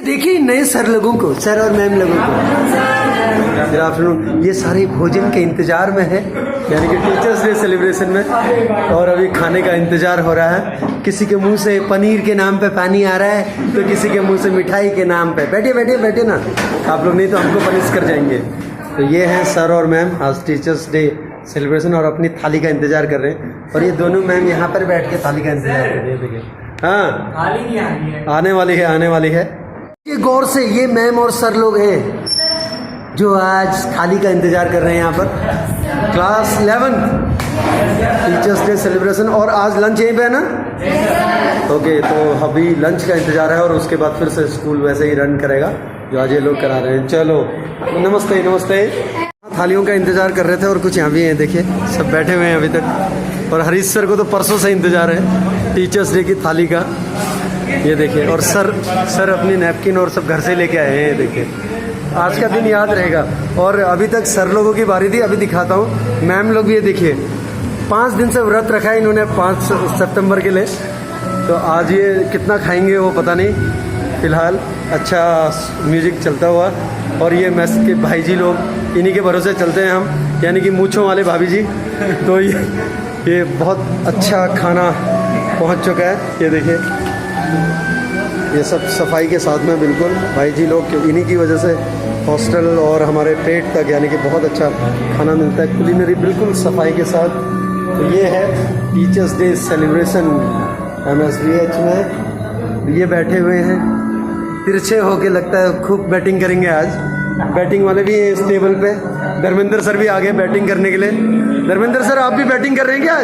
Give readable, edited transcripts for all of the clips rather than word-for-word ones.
देखिए नए सर लोगों को, सर और मैम लोगों को गुड आफ्टरनून। ये सारे भोजन के इंतजार में है, यानी कि टीचर्स डे सेलिब्रेशन में, और अभी खाने का इंतजार हो रहा है। किसी के मुंह से पनीर के नाम पे पानी आ रहा है, तो किसी के मुंह से मिठाई के नाम पे। बैठिए बैठिए बैठिए ना आप लोग, नहीं तो हमको पनिश कर जाएंगे। तो ये हैं सर और मैम, आज टीचर्स डे सेलिब्रेशन, और अपनी थाली का इंतजार कर रहे हैं। और ये दोनों मैम यहाँ पर बैठ के थाली का इंतजार कर रहे हैं। देखिए हाँ, थाली नहीं आ रही है, आने वाली है, आने वाली है। ये गौर से, ये मैम और सर लोग हैं जो आज थाली का इंतजार कर रहे हैं यहाँ पर। क्लास 11 टीचर्स डे सेलिब्रेशन, और आज लंच यहीं पे है ना? ओके, तो अभी लंच का इंतजार है, और उसके बाद फिर से स्कूल वैसे ही रन करेगा जो आज ये लोग करा रहे हैं। चलो नमस्ते नमस्ते। थालियों का इंतजार कर रहे थे, और कुछ यहाँ भी हैं, देखिए सब बैठे हुए हैं अभी तक। और हरीश सर को तो परसों से इंतजार है टीचर्स डे की थाली का, ये देखिए। और सर अपनी नैपकिन और सब घर से लेके आए हैं, देखिए आज का दिन याद रहेगा। और अभी तक सर लोगों की बारी थी, अभी दिखाता हूँ मैम लोग भी। ये देखिए 5 दिन से व्रत रखा है इन्होंने 5 सितंबर के लिए, तो आज ये कितना खाएंगे वो पता नहीं। फिलहाल अच्छा म्यूजिक चलता हुआ, और ये मैस के भाई जी लोग, इन्हीं के भरोसे चलते हैं हम, यानी कि मूँछों वाले भाभी जी। तो ये बहुत अच्छा खाना पहुंच चुका है, ये देखिए। ये सब सफाई के साथ में बिल्कुल भाई जी लोग, इन्हीं की वजह से हॉस्टल और हमारे पेट तक यानी कि बहुत अच्छा खाना मिलता है, कुलिनरी बिल्कुल सफाई के साथ। तो ये है टीचर्स डे सेलिब्रेशन MSDH में। ये बैठे हुए हैं तिरछे होके, लगता है खूब बैटिंग करेंगे आज। बैटिंग वाले भी हैं इस टेबल पे। धर्मेंद्र सर भी आ गए बैटिंग करने के लिए। धर्मेंद्र सर आप भी बैटिंग कर रहे हैं क्या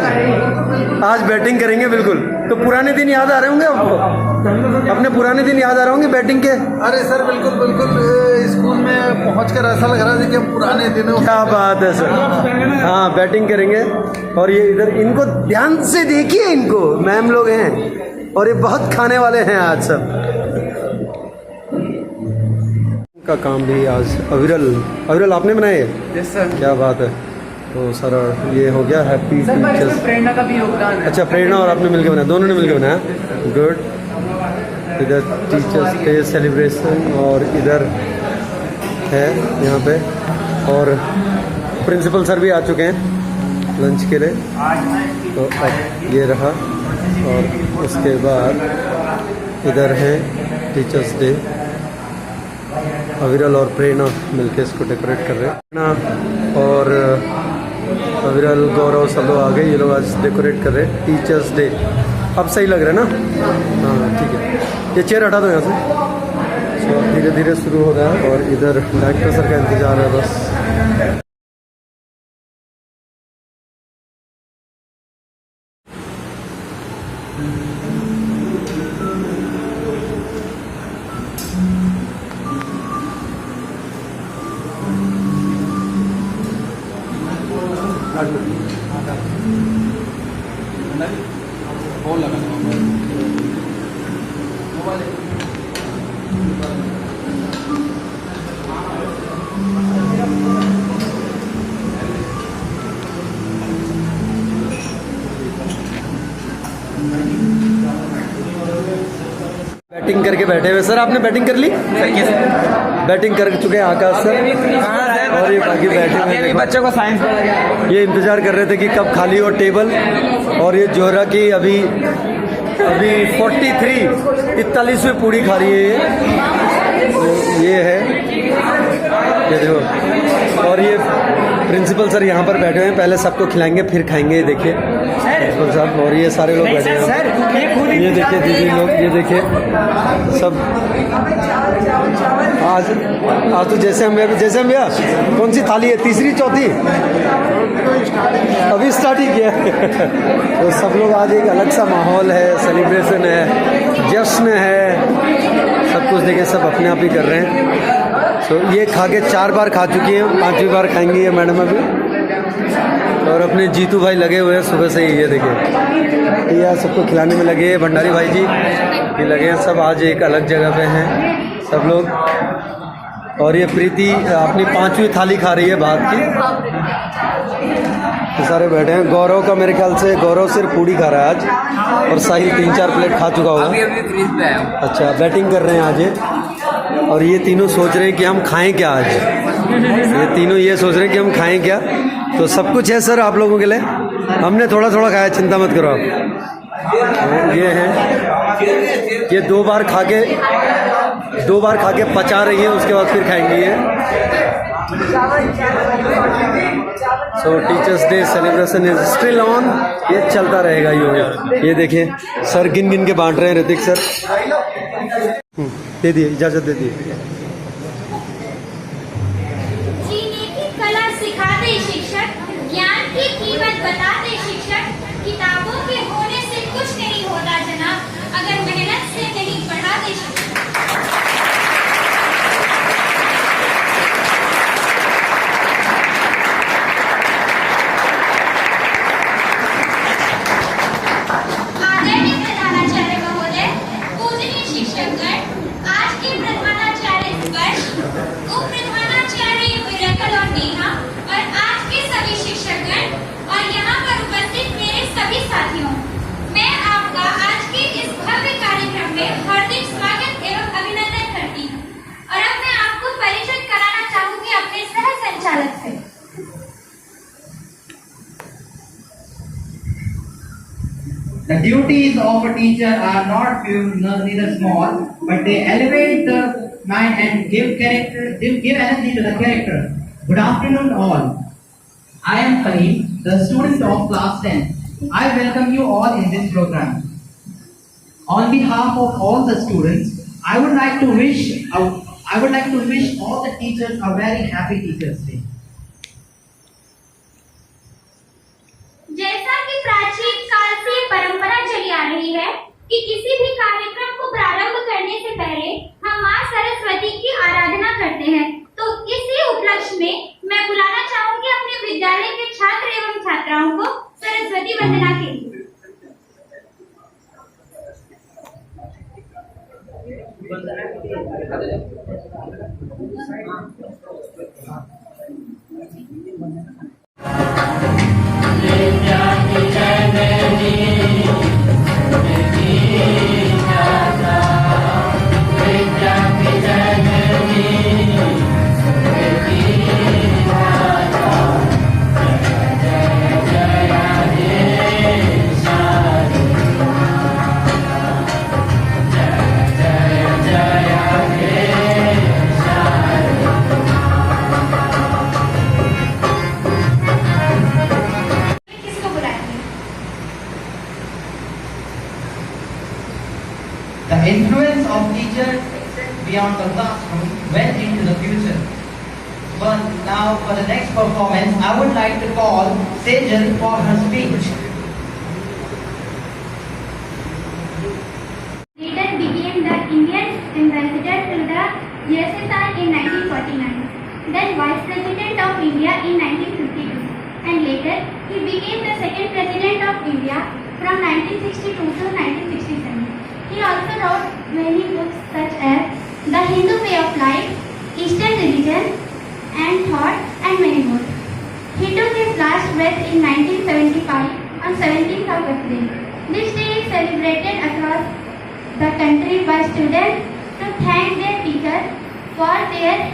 आज बैटिंग करेंगे बिल्कुल। तो पुराने दिन याद आ रहे होंगे आपको, अपने पुराने दिन याद आ रहे होंगे बैटिंग के? अरे सर बिल्कुल बिल्कुल, स्कूल में पहुंचकर ऐसा लग रहा था कि हम पुराने दिनों। क्या बात है सर, हाँ बैटिंग करेंगे। और ये इधर इनको ध्यान से देखिए, इनको मैम लोग हैं, और ये बहुत खाने वाले हैं आज सब। का काम भी आज अविरल आपने बनाए? Yes sir. क्या बात है। तो सर ये हो गया हैप्पी टीचर्स। प्रेरणा का भी योगदान है। अच्छा, प्रेरणा और आपने मिलकर बनाया, दोनों ने मिलकर बनाया, गुड। इधर टीचर्स डे सेलिब्रेशन, और इधर है यहाँ पे, और प्रिंसिपल सर भी आ चुके हैं लंच के लिए। तो अब ये रहा, और उसके बाद इधर है टीचर्स डे। अविरल और प्रेरणा मिलके इसको डेकोरेट कर रहे हैं। प्रेरणा और अविरल, गौरव सब लोग आ गए, ये लोग आज डेकोरेट कर रहे हैं टीचर्स डे। अब सही लग रहा है ना? हाँ ठीक है, ये चेयर हटा दो यहाँ से। तो धीरे धीरे शुरू हो रहा है, और इधर डायरेक्टर सर का इंतजार है बस। बैटिंग करके बैठे हुए सर, आपने बैटिंग कर ली? बैटिंग कर चुके हैं आकाश सर, और ये बाकी बैठे हुए बच्चों को साइंस ये इंतजार कर रहे थे कि कब खाली हो टेबल। और ये जोहरा की अभी 43 पूड़ी खा रही है ये है, ये देखो। और ये प्रिंसिपल सर यहाँ पर बैठे हुए हैं, पहले सबको खिलाएंगे फिर खाएंगे, देखिए प्रिंसिपल साहब। और ये सारे लोग बैठे हैं, ये देखिए दीदी लोग, ये देखिए सब। आज तो जैसे हम भैया कौन सी थाली है? तीसरी चौथी अभी स्टार्ट ही किया तो सब लोग आज, एक अलग सा माहौल है, सेलिब्रेशन है, जश्न है, सब कुछ देखिए सब अपने आप ही कर रहे हैं। तो ये खा के 4 बार खा चुकी हैं, 5वीं बार खाएंगी ये मैडम अभी। और अपने जीतू भाई लगे हुए हैं सुबह से ही, ये देखिए ये सबको खिलाने में लगे हैं। भंडारी भाई जी ये लगे हैं, सब आज एक अलग जगह पे हैं सब लोग। और ये प्रीति अपनी 5वीं थाली खा रही है भात की, तो सारे बैठे हैं। गौरव का मेरे ख्याल से, गौरव सिर्फ पूड़ी खा रहा है आज, और साहिल 3-4 प्लेट खा चुका होगा। अभी क्रीज पे है। अच्छा, बैटिंग कर रहे हैं आज ये। और ये तीनों सोच रहे हैं कि हम खाएं क्या आज। ये तीनों ये सोच रहे हैं कि हम खाएं क्या। तो सब कुछ है सर आप लोगों के लिए। हमने थोड़ा थोड़ा खाया, चिंता मत करो आप। ये है, ये दो बार खा के पचा रही है, उसके बाद फिर खाएंगी ये। सो teachers day celebration is still on. ये चलता रहेगा ये देखिए सर गिन गिन के बांट रहे हैं ऋतिक सर। दे दिए, इजाजत दे दिए। जीने की कला सिखाते शिक्षक, ज्ञान की कीमत बताते शिक्षक। किताबों के होने से कुछ नहीं होता जनाब, अगर मेहनत से नहीं पढ़ाते शिक्षक। आदरणीय प्रधानाचार्य महोदय, पूजनीय शिक्षकगण, आज के प्रधानाचार्य स्पर्श, उप प्रधानाचार्य मिराकल और नेहा और आज के सभी शिक्षकगण और यहाँ पर उपस्थित मेरे सभी साथियों, मैं आपका आज के इस भव्य कार्यक्रम में हार्दिक स्वागत एवं अभिनंदन करती हूँ। और अब मैं आपको परिचित कराना चाहूंगी अपने सह संचालक से। The duties of a teacher are not few, neither small, but they elevate the mind and give energy to the character. Good afternoon, all. I am Khalil, the student of class 10. I welcome you all in this program. On behalf of all the students, I would like to wish all the teachers a very happy Teachers Day. जैसा कि प्राचीन काल से परंपरा चली आ रही है कि किसी भी कार्यक्रम को प्रारंभ करने से पहले हम मां सरस्वती की आराधना करते हैं, तो इसी उपलक्ष्य में मैं बुलाना चाहूंगी अपने विद्यालय के छात्र एवं छात्राओं को सरस्वती वंदना के लिए। The influence of teachers beyond the classroom went into the future. But now for the next performance, I would like to call Sejal for her speech. Later became the Indian ambassador to the USSR in 1949, then Vice President of India in 1952, and later he became the second President of India from 1962 to 1967. He also wrote many books such as The Hindu Way of Life, Eastern Religion and Thought, and many more. He took his last breath in 1975 on 17th of April. This day is celebrated across the country by students to thank their teachers for their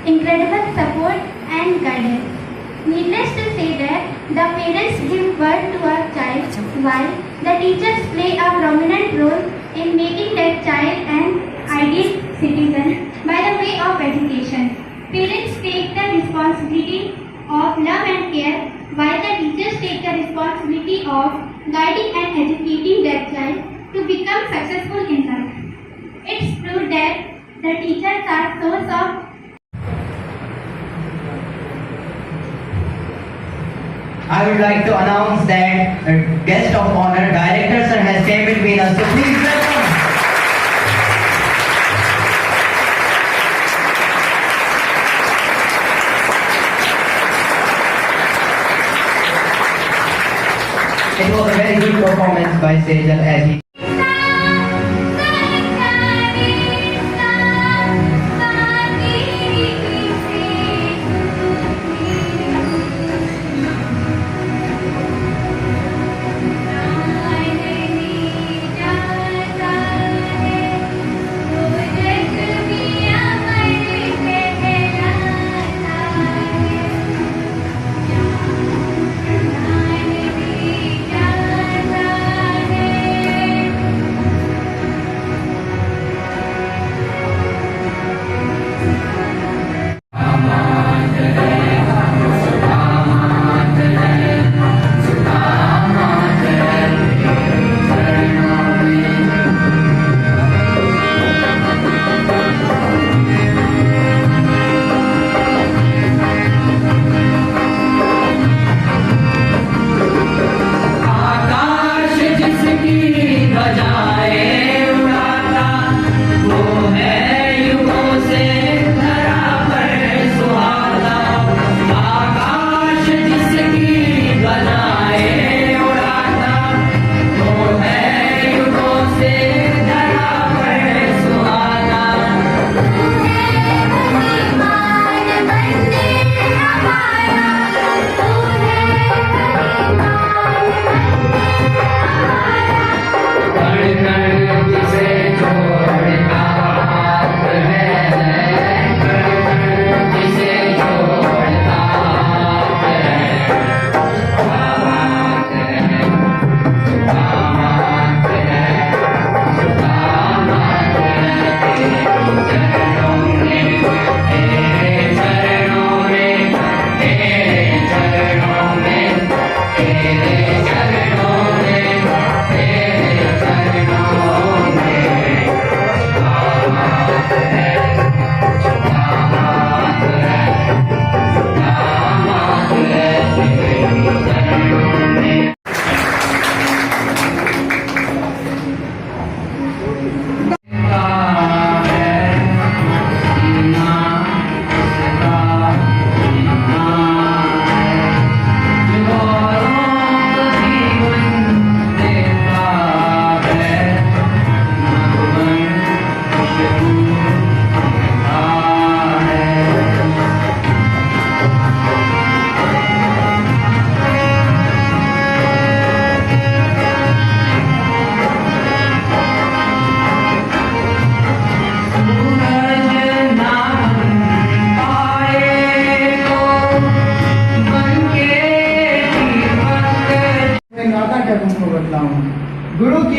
incredible support and guidance. Needless to say that the parents give birth to a child while the teachers play a prominent role in making that child an ideal citizen by the way of education. Parents take the responsibility of love and care while the teachers take the responsibility of guiding and educating their child to become successful in life. It's true that the teachers are source of I would like to announce that the guest of honor, Director Sir, has came between us. So please welcome. It was a very good performance by Sejal as he I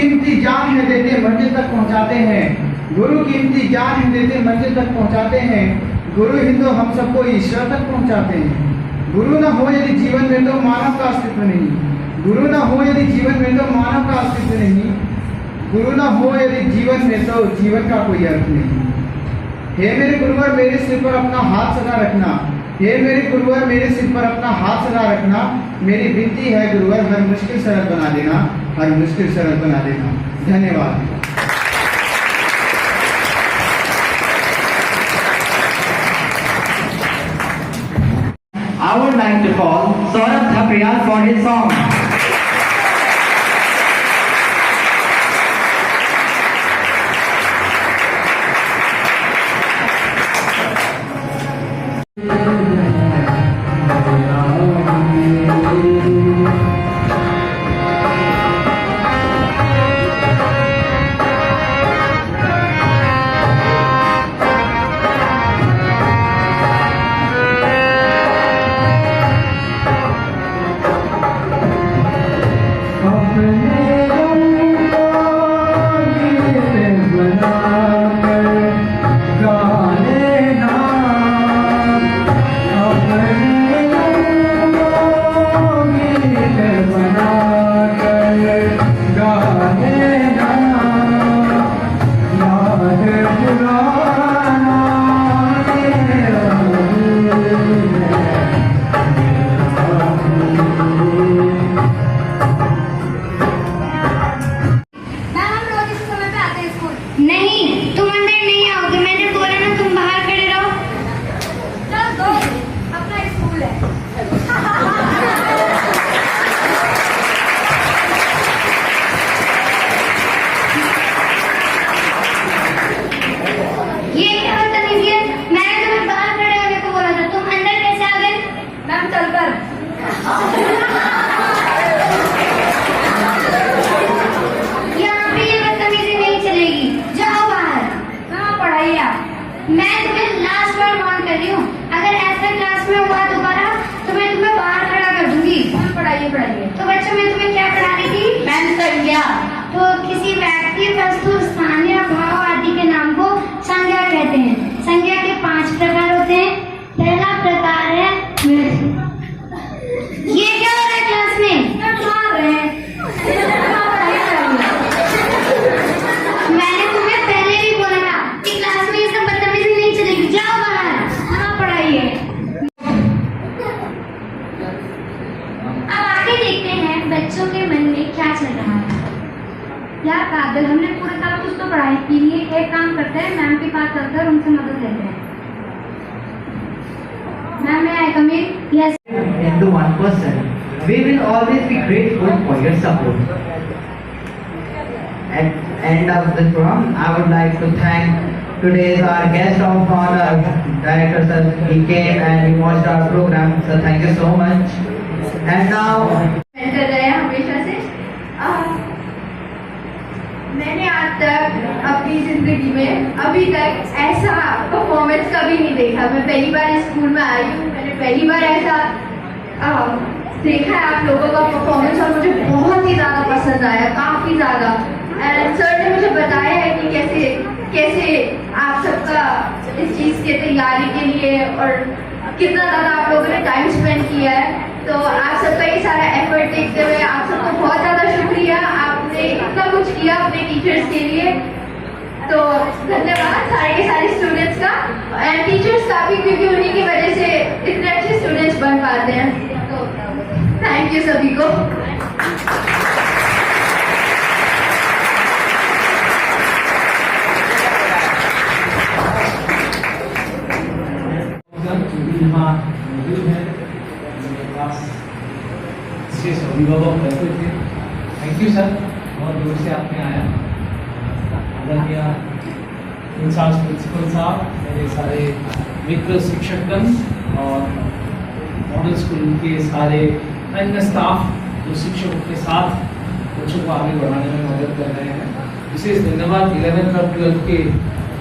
कीमती जान है देते मंजिल तक पहुंचाते हैं, गुरु कीमती ज्ञान है देते मंजिल तक पहुंचाते हैं, गुरु ही तो हम सबको ईश्वर तक पहुंचाते हैं। गुरु न हो यदि जीवन में तो मानव का अस्तित्व नहीं, गुरु न हो यदि जीवन में तो मानव का अस्तित्व नहीं, गुरु न हो यदि जीवन में तो जीवन का कोई अर्थ नहीं। हे मेरे गुरुवर मेरे सिर पर अपना हाथ सदा रखना, हे मेरे गुरुवर मेरे सिर पर अपना हाथ सदा रखना, मेरी विनती है गुरुवर हर मुश्किल सरल बना देना, हर मुश्किल सरल बना देना। धन्यवाद। I would like to call Saurabh Thapriyal for his song. नहीं, तुम अंदर नहीं आओगे, मैंने बोला ना तुम बाहर खड़े रहो। चल दो, अपना स्कूल है। ये क्या बदतमीजी है? मैंने तुम्हें बाहर खड़े होने को बोला था, तुम अंदर कैसे आ गए? मैम चलकर। मैं तुम्हें लास्ट बार वार्न कर रही हूँ, अगर ऐसा क्लास में हुआ दोबारा तो मैं तुम्हें बाहर खड़ा कर दूंगी। पढ़ाइए। तो बच्चों मैं तुम्हें क्या पढ़ा रही थी? मैम संज्ञा। तो किसी व्यक्ति, वस्तु, स्थान या भाव आदि के नाम को संज्ञा कहते हैं। संज्ञा के 5 प्रकार होते हैं। पहला प्रकार है, ये क्या हो रहा है क्लास में? मैंने तुम्हें पहले भी बोला था कि क्लास में ये सब बदतमीजी नहीं चलेगी, जाओ बाहर। हाँ पढ़ाइए। अब आगे देखते हैं बच्चों के मन में क्या चल रहा है। यार काजल, हमने पूरे साल कुछ तो पढ़ाई की नहीं है, एक काम करते हैं, मैम के पास चलते हैं और उनसे मदद लेते हैं। मैम मैं कम इन? Yes. Into one person, we will always be grateful for your support. At end of the program, I would like to thank today's our guest of honor, Director sir. He came and he watched our program, so thank you so much. And now, कर रहे हैं हमेशा से। मैंने आज तक अपनी जिंदगी में अभी तक ऐसा परफॉर्मेंस कभी नहीं देखा। मैं पहली बार स्कूल में आई हूँ, मैंने पहली बार ऐसा देखा है आप लोगों का परफॉर्मेंस और मुझे बहुत ही ज़्यादा पसंद आया, काफ़ी ज़्यादा। एंड सर ने मुझे बताया है कि कैसे आप सबका इस चीज़ की तैयारी के लिए और कितना ज़्यादा आप लोगों ने टाइम स्पेंड किया है। तो आप सबका ये सारा एफर्ट देखते हुए आप सबको बहुत ज़्यादा शुक्रिया, आपने इतना कुछ किया अपने टीचर्स के लिए। तो धन्यवाद सारे के सारे स्टूडेंट्स का एंड टीचर्स का भी, क्योंकि उन्हीं की वजह से इतने अच्छे स्टूडेंट्स बन पाते हैं। तो थैंक यू सभी को। अभिभावक रहते थे। थैंक यू सर, बहुत दूर से आपने आया। आदरणीय इंचार्ज प्रिंसिपल साहब, मेरे सारे मित्र शिक्षकगण और मॉडल स्कूल के सारे अन्य स्टाफ जो शिक्षकों के साथ बच्चों को आगे बढ़ाने में मदद कर रहे हैं। विशेष धन्यवाद 11th और 12th के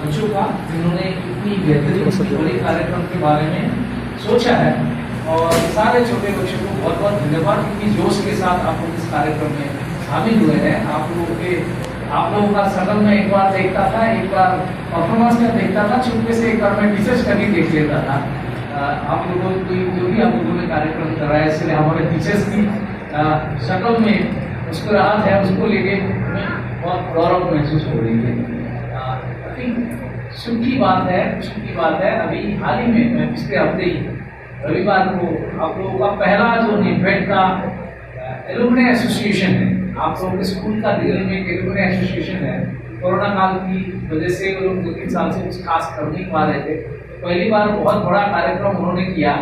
बच्चों का, जिन्होंने इतनी बेहतरीन बड़े कार्यक्रम के बारे में सोचा है। और सारे छोटे बच्चों को बहुत बहुत धन्यवाद, क्योंकि जोश के साथ आप लोग इस कार्यक्रम में शामिल हुए हैं। आप लोगों का सदन में एक बार देखता था, एक बार परफॉर्मेंस में देखता था, चुपके से एक बार मैं टीचर्स का भी देख लेता था। आप लोगों को जो भी आप लोगों ने कार्यक्रम कराया, इसलिए हमारे टीचर्स की शक्ल में मुस्कुराहट है, उसको लेके बहुत गौरव महसूस हो रही है। सुख की बात है, अभी हाल ही में मैं पिछले हफ्ते ही रविवार को आप लोगों का पहला जो निवेट का एलुमनी एसोसिएशन है, आप लोगों के स्कूल का दिल्ली में एक एलुमनी एसोसिएशन है। कोरोना काल की वजह से वो लोग 2-3 साल से कुछ खास कर नहीं पा रहे थे। पहली बार बहुत बड़ा कार्यक्रम उन्होंने किया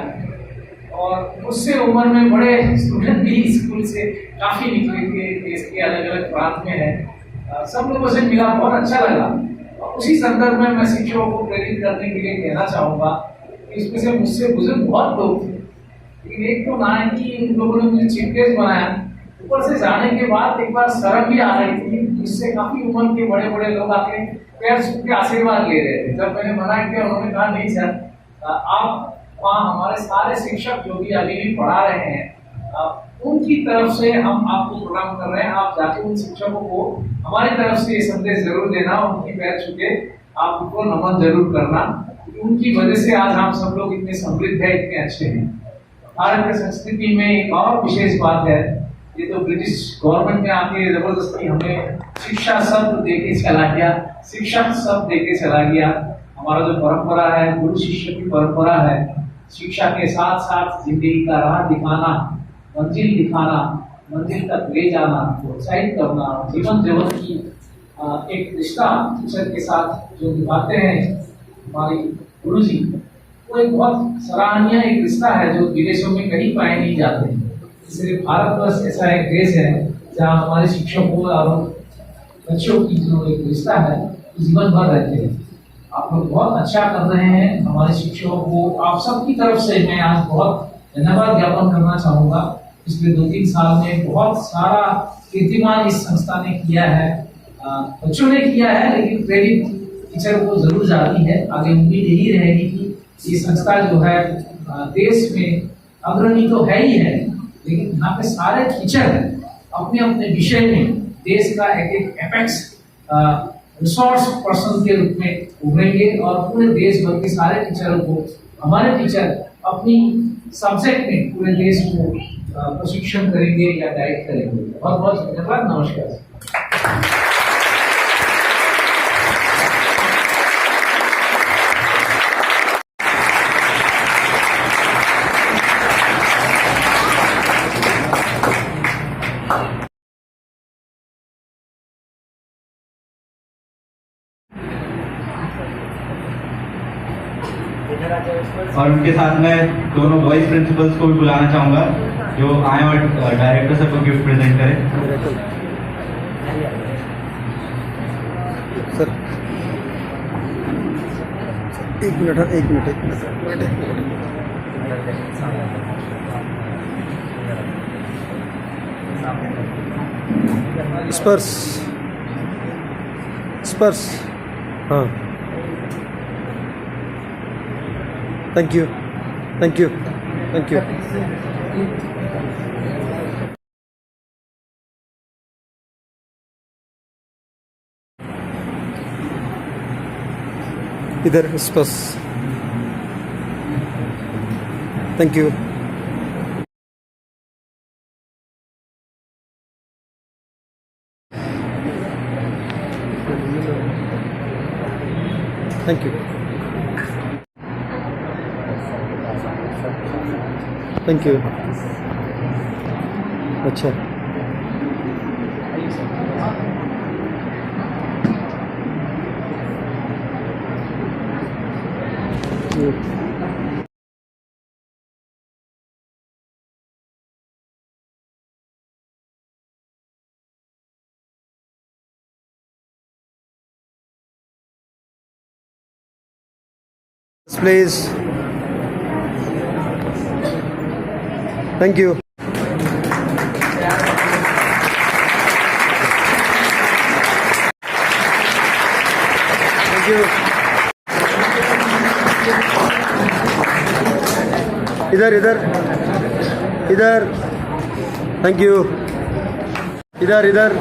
और उससे उम्र में बड़े स्टूडेंट भी स्कूल से काफ़ी निकले थे, देश के अलग अलग प्रांत में है। सब लोगों से मिला, बहुत अच्छा लगा। और उसी संदर्भ में मैं शिक्षकों को प्रेरित करने के लिए कहना चाहूँगा कि इसमें से मुझसे बुजुर्ग बहुत लोग थे, लेकिन एक तो ना है कि उन लोगों ने मुझे चीफ गेस्ट बनाया, ऊपर से जाने के बाद एक बार शर्म भी आ रही थी। मुझसे काफी उम्र के बड़े बड़े लोग आके पैर छू के आशीर्वाद ले रहे थे। जब मैंने मना किया, उन्होंने कहा नहीं सर, आप वहाँ हमारे सारे शिक्षक जो भी अभी भी पढ़ा रहे हैं, उनकी तरफ से हम आपको प्रोग्राम कर रहे हैं। आप जाके उन शिक्षकों को हमारी तरफ से ये संदेश जरूर देना, उनकी पैर छू के आप उनको नमन जरूर करना। उनकी वजह से आज हम सब लोग इतने समृद्ध है, इतने अच्छे हैं। भारत की संस्कृति में एक और विशेष बात है, ये तो ब्रिटिश गवर्नमेंट में आके जबरदस्ती हमें शिक्षा शब्द देके चला गया, शिक्षक शब्द देके चला गया। हमारा जो परंपरा है, गुरु शिष्य की परंपरा है, शिक्षा के साथ साथ जिंदगी का राह दिखाना, मंजिल दिखाना, मंजिल तक ले जाना, प्रोत्साहित करना, जीवन जीवन की एक रिश्ता टीचर के साथ जो निभाते हैं हमारे गुरु जी, वो एक बहुत सराहनीय एक रिश्ता है जो विदेशों में कहीं पाए नहीं जाते। इसलिए भारतवर्ष ऐसा एक देश है जहाँ हमारे शिक्षकों और बच्चों की जो एक रिश्ता है जीवन भर रहते हैं। आप लोग बहुत अच्छा कर रहे हैं। हमारे शिक्षकों को आप सबकी तरफ से मैं आज बहुत धन्यवाद ज्ञापन करना चाहूँगा। पिछले 2-3 साल में बहुत सारा कीर्तिमान इस संस्था ने किया है, बच्चों ने किया है, लेकिन क्रेडिट टीचर को जरूर जाती है। आगे उम्मीद यही रहेगी कि ये संस्था जो है देश में अग्रणी तो है ही है, लेकिन यहाँ पे सारे टीचर अपने अपने विषय में देश का एक एपेक्स रिसोर्स पर्सन के रूप में उभरेंगे और पूरे देश भर के सारे टीचरों को, हमारे टीचर अपनी सब्जेक्ट में पूरे देश को प्रशिक्षण करेंगे या गाइड करेंगे। बहुत बहुत धन्यवाद। नमस्कार। और उनके साथ मैं दोनों वाइस प्रिंसिपल्स को भी बुलाना चाहूँगा जो आए और डायरेक्टर सबको गिफ्ट प्रेजेंट करें। सर एक मिनट स्पर्श हाँ, थैंक यू। इधर स्पर्श, thank you. Thank you. Thank you. अच्छा, प्लीज, थैंक यू। इधर थैंक यू। इधर इधर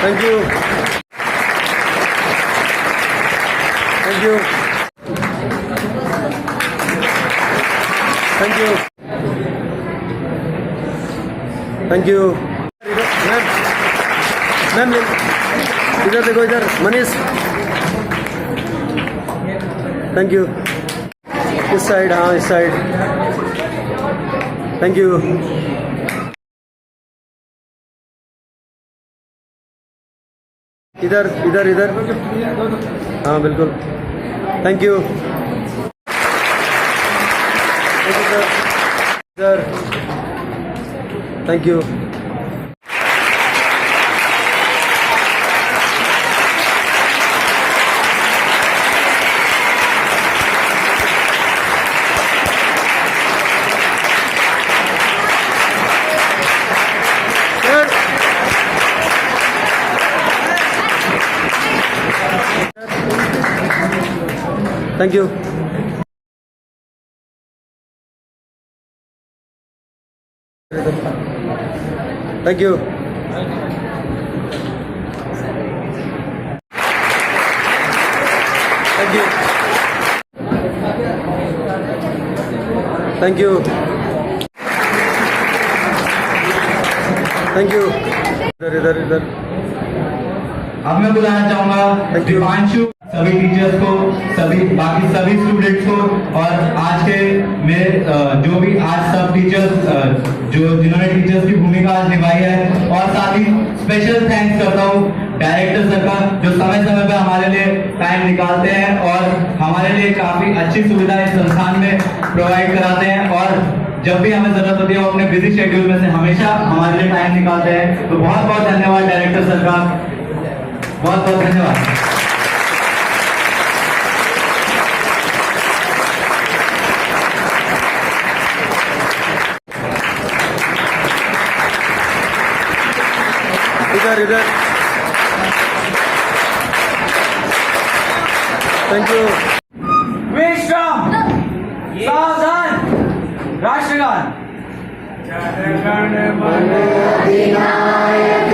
thank you thank you thank you thank you ma'am ma'am इधर देखो इधर मनीष थैंक यू इस साइड हाँ इस साइड थैंक यू इधर इधर इधर हाँ बिल्कुल थैंक यू इधर thank you thank you thank you thank you thank you thank you इधर इधर इधर अब मैं बुलाना चाहूंगा दीपांशु, सभी टीचर्स को, बाकी सभी स्टूडेंट्स को और आज के मेरे जो भी आज सब टीचर्स जिन्होंने टीचर्स की भूमिका आज निभाई है, और साथ ही स्पेशल थैंक्स करता हूँ डायरेक्टर सर का, जो समय समय पे हमारे लिए टाइम निकालते हैं और हमारे लिए काफी अच्छी सुविधा इस संस्थान में प्रोवाइड कराते हैं, और जब भी हमें जरूरत होती है वो अपने बिजी शेड्यूल में से हमेशा हमारे लिए टाइम निकालते हैं। तो बहुत बहुत धन्यवाद डायरेक्टर सर का, बहुत बहुत धन्यवाद। इधर इधर थैंक यू विश्राम, सावधान, राष्ट्रगान। अधिनायक